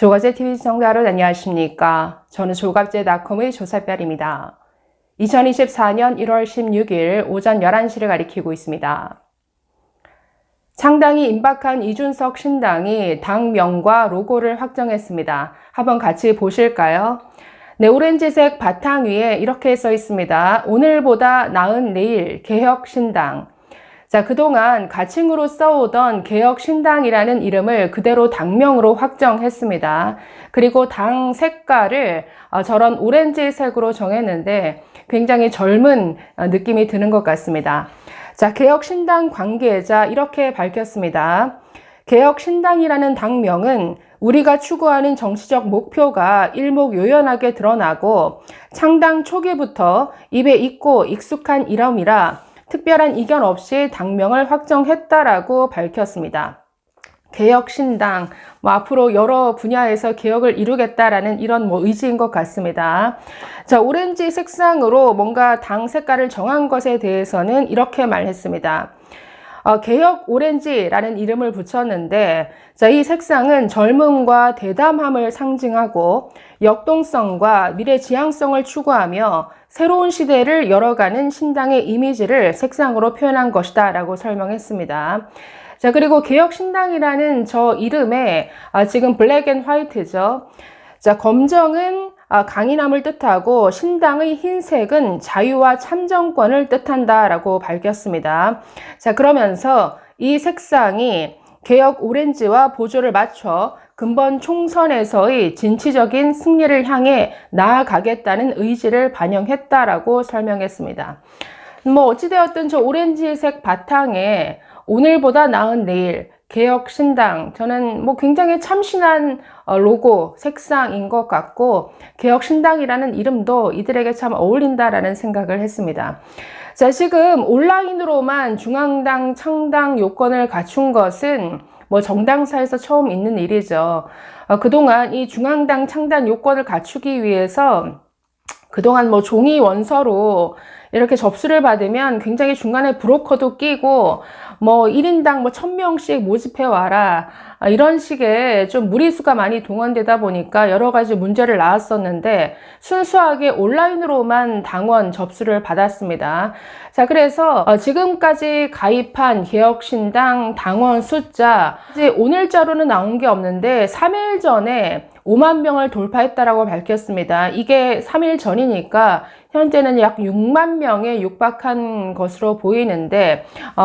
조갑제TV 시청자 여러분 안녕하십니까. 저는 조갑제닷컴의 조사별입니다. 2024년 1월 16일 오전 11시를 가리키고 있습니다. 창당이 임박한 이준석 신당이 당명과 로고를 확정했습니다. 한번 같이 보실까요? 네, 오렌지색 바탕 위에 이렇게 써 있습니다. 오늘보다 나은 내일 개혁신당. 자, 그동안 가칭으로 써오던 개혁신당이라는 이름을 그대로 당명으로 확정했습니다. 그리고 당 색깔을 저런 오렌지색으로 정했는데 굉장히 젊은 느낌이 드는 것 같습니다. 자, 개혁신당 관계자 이렇게 밝혔습니다. 개혁신당이라는 당명은 우리가 추구하는 정치적 목표가 일목요연하게 드러나고 창당 초기부터 입에 익고 익숙한 이름이라 특별한 이견 없이 당명을 확정했다라고 밝혔습니다. 개혁신당, 앞으로 여러 분야에서 개혁을 이루겠다라는 이런 의지인 것 같습니다. 자, 오렌지 색상으로 뭔가 당 색깔을 정한 것에 대해서는 이렇게 말했습니다. 개혁 오렌지라는 이름을 붙였는데, 자, 이 색상은 젊음과 대담함을 상징하고 역동성과 미래 지향성을 추구하며 새로운 시대를 열어가는 신당의 이미지를 색상으로 표현한 것이다 라고 설명했습니다. 자, 그리고 개혁신당이라는 저 이름에 지금 블랙 앤 화이트죠. 자, 검정은 강인함을 뜻하고 신당의 흰색은 자유와 참정권을 뜻한다 라고 밝혔습니다. 자, 그러면서 이 색상이 개혁 오렌지와 보조를 맞춰 근본 총선에서의 진취적인 승리를 향해 나아가겠다는 의지를 반영했다라고 설명했습니다. 어찌되었든 저 오렌지색 바탕에 오늘보다 나은 내일, 개혁신당, 저는 굉장히 참신한 로고, 색상인 것 같고 개혁신당이라는 이름도 이들에게 참 어울린다라는 생각을 했습니다. 자, 지금 온라인으로만 중앙당 창당 요건을 갖춘 것은 정당사에서 처음 있는 일이죠. 그동안 이 중앙당 창당 요건을 갖추기 위해서 그동안 종이 원서로 이렇게 접수를 받으면 굉장히 중간에 브로커도 끼고 1인당 1000명씩 모집해 와라, 이런 식의 좀 무리수가 많이 동원되다 보니까 여러 가지 문제를 낳았었는데 순수하게 온라인으로만 당원 접수를 받았습니다. 자, 그래서 지금까지 가입한 개혁신당 당원 숫자, 이제 오늘자로는 나온 게 없는데 3일 전에 5만 명을 돌파했다라고 밝혔습니다. 이게 3일 전이니까 현재는 약 6만 명에 육박한 것으로 보이는데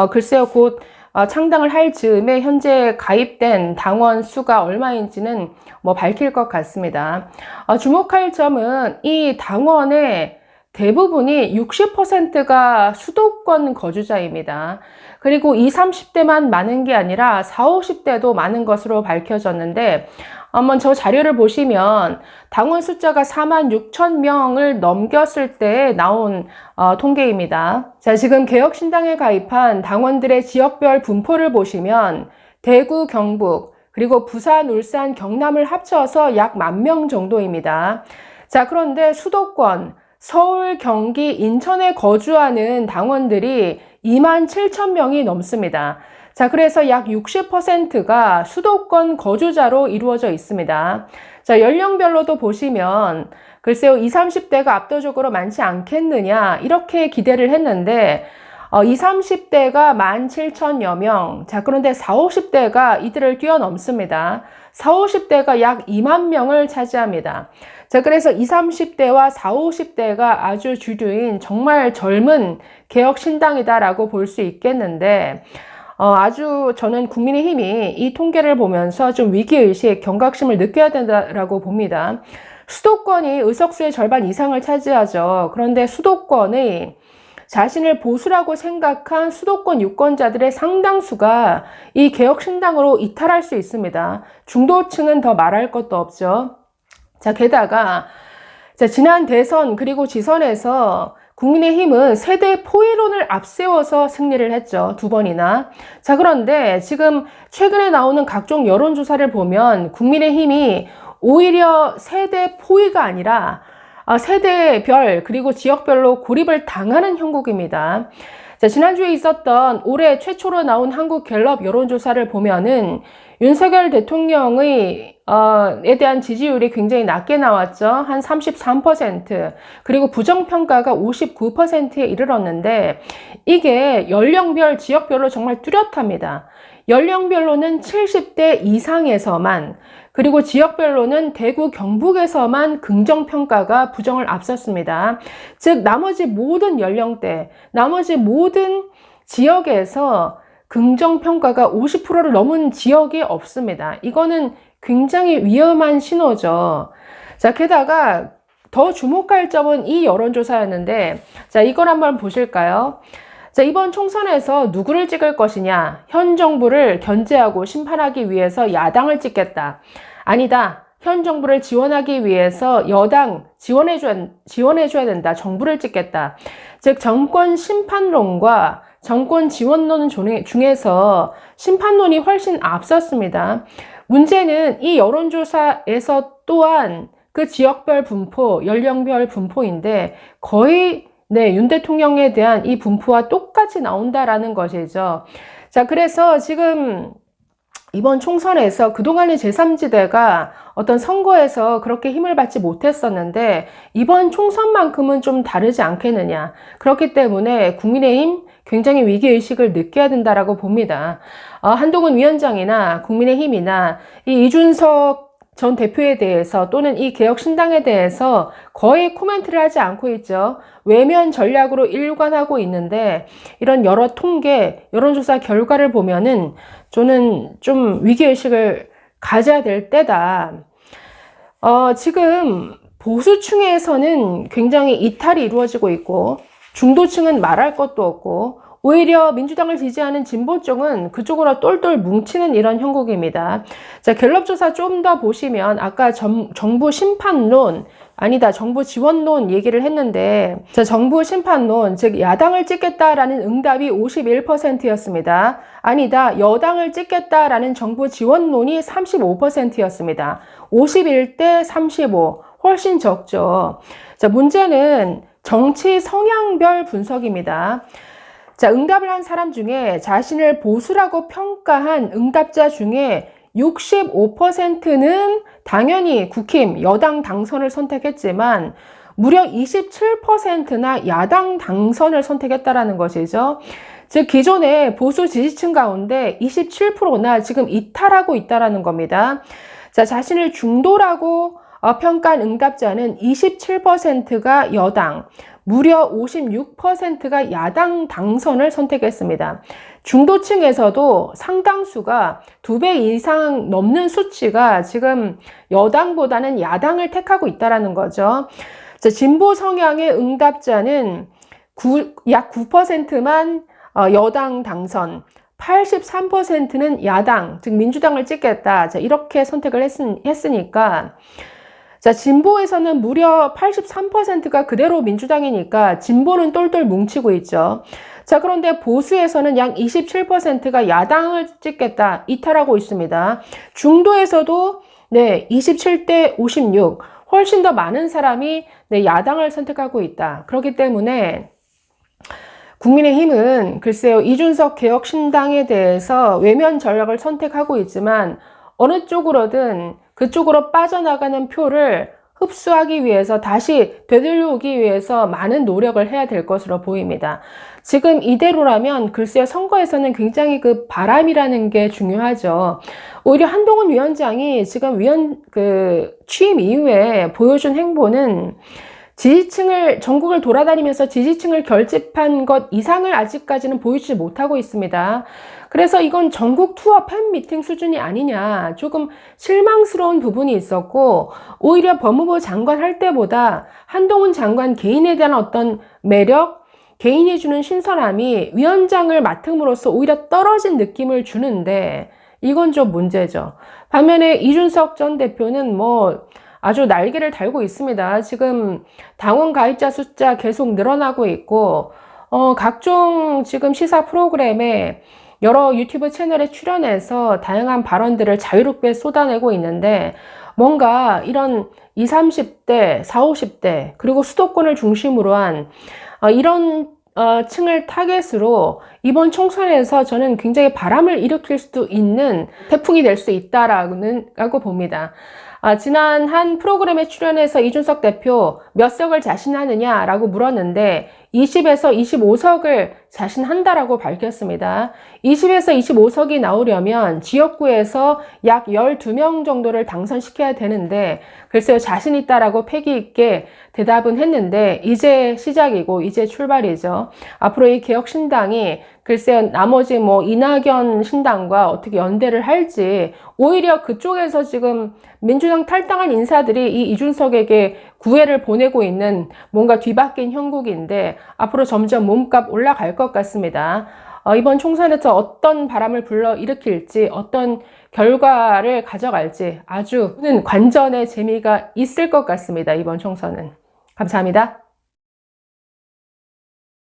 글쎄요, 곧 창당을 할 즈음에 현재 가입된 당원 수가 얼마인지는 밝힐 것 같습니다. 주목할 점은 이 당원의 대부분이 60%가 수도권 거주자입니다. 그리고 20, 30대만 많은 게 아니라 40, 50대도 많은 것으로 밝혀졌는데 한번 저 자료를 보시면 당원 숫자가 46,000명을 넘겼을 때 나온 통계입니다. 자, 지금 개혁신당에 가입한 당원들의 지역별 분포를 보시면 대구, 경북, 그리고 부산, 울산, 경남을 합쳐서 약 10,000명 정도입니다. 자, 그런데 수도권, 서울, 경기, 인천에 거주하는 당원들이 27,000명이 넘습니다. 자, 그래서 약 60%가 수도권 거주자로 이루어져 있습니다. 자, 연령별로도 보시면 글쎄요, 20, 30대가 압도적으로 많지 않겠느냐 이렇게 기대를 했는데 20, 30대가 17,000여 명. 자, 그런데 40, 50대가 이들을 뛰어넘습니다. 40, 50대가 약 2만 명을 차지합니다. 자, 그래서 20, 30대와 40, 50대가 아주 주류인 정말 젊은 개혁신당이다라고 볼 수 있겠는데 아주 저는 국민의힘이 이 통계를 보면서 좀 위기의식, 경각심을 느껴야 된다라고 봅니다. 수도권이 의석수의 절반 이상을 차지하죠. 그런데 수도권의 자신을 보수라고 생각한 수도권 유권자들의 상당수가 이 개혁신당으로 이탈할 수 있습니다. 중도층은 더 말할 것도 없죠. 자, 게다가 지난 대선 그리고 지선에서 국민의힘은 세대 포위론을 앞세워서 승리를 했죠. 2번이나. 자, 그런데 지금 최근에 나오는 각종 여론조사를 보면 국민의힘이 오히려 세대 포위가 아니라 세대별 그리고 지역별로 고립을 당하는 형국입니다. 자, 지난주에 있었던 올해 최초로 나온 한국갤럽 여론조사를 보면은 윤석열 대통령의 에 대한 지지율이 굉장히 낮게 나왔죠. 한 33%. 그리고 부정평가가 59%에 이르렀는데 이게 연령별, 지역별로 정말 뚜렷합니다. 연령별로는 70대 이상에서만, 그리고 지역별로는 대구, 경북에서만 긍정평가가 부정을 앞섰습니다. 즉, 나머지 모든 연령대, 나머지 모든 지역에서 긍정평가가 50%를 넘은 지역이 없습니다. 이거는 굉장히 위험한 신호죠. 자, 게다가 더 주목할 점은 이 여론조사였는데, 자, 이걸 한번 보실까요? 자, 이번 총선에서 누구를 찍을 것이냐? 현 정부를 견제하고 심판하기 위해서 야당을 찍겠다. 아니다. 현 정부를 지원하기 위해서 여당 지원해줘야 된다. 정부를 찍겠다. 즉, 정권 심판론과 정권 지원론 중에서 심판론이 훨씬 앞섰습니다. 문제는 이 여론조사에서 또한 그 지역별 분포, 연령별 분포인데 거의 윤 대통령에 대한 이 분포와 똑같이 나온다라는 것이죠. 자, 그래서 지금 이번 총선에서 그동안의 제3지대가 어떤 선거에서 그렇게 힘을 받지 못했었는데 이번 총선만큼은 좀 다르지 않겠느냐. 그렇기 때문에 국민의힘 굉장히 위기의식을 느껴야 된다라고 봅니다. 한동훈 위원장이나 국민의힘이나 이 이준석 전 대표에 대해서 또는 이 개혁신당에 대해서 거의 코멘트를 하지 않고 있죠. 외면 전략으로 일관하고 있는데 이런 여러 통계, 여론조사 결과를 보면은 저는 좀 위기의식을 가져야 될 때다. 지금 보수층에서는 굉장히 이탈이 이루어지고 있고 중도층은 말할 것도 없고 오히려 민주당을 지지하는 진보 쪽은 그쪽으로 똘똘 뭉치는 이런 형국입니다. 자, 갤럽 조사 좀 더 보시면 아까 정부 심판론, 아니다, 정부 지원론 얘기를 했는데, 자, 정부 심판론, 즉 야당을 찍겠다라는 응답이 51%였습니다. 아니다, 여당을 찍겠다라는 정부 지원론이 35%였습니다. 51대 35, 훨씬 적죠. 자, 문제는 정치 성향별 분석입니다. 자, 응답을 한 사람 중에 자신을 보수라고 평가한 응답자 중에 65%는 당연히 국힘, 여당 당선을 선택했지만 무려 27%나 야당 당선을 선택했다라는 것이죠. 즉, 기존의 보수 지지층 가운데 27%나 지금 이탈하고 있다는 겁니다. 자, 자신을 중도라고 평가한 응답자는 27%가 여당, 무려 56%가 야당 당선을 선택했습니다. 중도층에서도 상당수가 2배 이상 넘는 수치가 지금 여당보다는 야당을 택하고 있다는 거죠. 자, 진보 성향의 응답자는 약 9%만 여당 당선, 83%는 야당, 즉 민주당을 찍겠다. 자, 이렇게 선택을 했으니까 자, 진보에서는 무려 83%가 그대로 민주당이니까 진보는 똘똘 뭉치고 있죠. 자, 그런데 보수에서는 약 27%가 야당을 찍겠다, 이탈하고 있습니다. 중도에서도 27대 56, 훨씬 더 많은 사람이 야당을 선택하고 있다. 그렇기 때문에 국민의힘은 글쎄요, 이준석 개혁신당에 대해서 외면 전략을 선택하고 있지만 어느 쪽으로든 그쪽으로 빠져나가는 표를 흡수하기 위해서 다시 되돌려오기 위해서 많은 노력을 해야 될 것으로 보입니다. 지금 이대로라면 글쎄요, 선거에서는 굉장히 그 바람이라는 게 중요하죠. 오히려 한동훈 위원장이 지금 취임 이후에 보여준 행보는 전국을 돌아다니면서 지지층을 결집한 것 이상을 아직까지는 보이지 못하고 있습니다. 그래서 이건 전국 투어 팬미팅 수준이 아니냐, 조금 실망스러운 부분이 있었고, 오히려 법무부 장관 할 때보다 한동훈 장관 개인에 대한 어떤 매력, 개인이 주는 신선함이 위원장을 맡음으로써 오히려 떨어진 느낌을 주는데 이건 좀 문제죠. 반면에 이준석 전 대표는 아주 날개를 달고 있습니다. 지금 당원 가입자 숫자 계속 늘어나고 있고, 각종 지금 시사 프로그램에 여러 유튜브 채널에 출연해서 다양한 발언들을 자유롭게 쏟아내고 있는데 뭔가 이런 20, 30대, 40, 50대 그리고 수도권을 중심으로 한 이런 층을 타겟으로 이번 총선에서 저는 굉장히 바람을 일으킬 수도 있는 태풍이 될 수 있다라고 봅니다. 지난 한 프로그램에 출연해서 이준석 대표 몇 석을 자신하느냐라고 물었는데 20에서 25석을 자신한다라고 밝혔습니다. 20에서 25석이 나오려면 지역구에서 약 12명 정도를 당선시켜야 되는데 글쎄요, 자신 있다라고 패기 있게 대답은 했는데 이제 시작이고 이제 출발이죠. 앞으로 이 개혁신당이 글쎄요, 나머지 뭐 이낙연 신당과 어떻게 연대를 할지, 오히려 그쪽에서 지금 민주당 탈당한 인사들이 이 이준석에게 구애를 보내고 있는 뭔가 뒤바뀐 형국인데 앞으로 점점 몸값 올라갈 것 같습니다. 이번 총선에서 어떤 바람을 불러일으킬지, 어떤 결과를 가져갈지 아주 관전의 재미가 있을 것 같습니다. 이번 총선은. 감사합니다.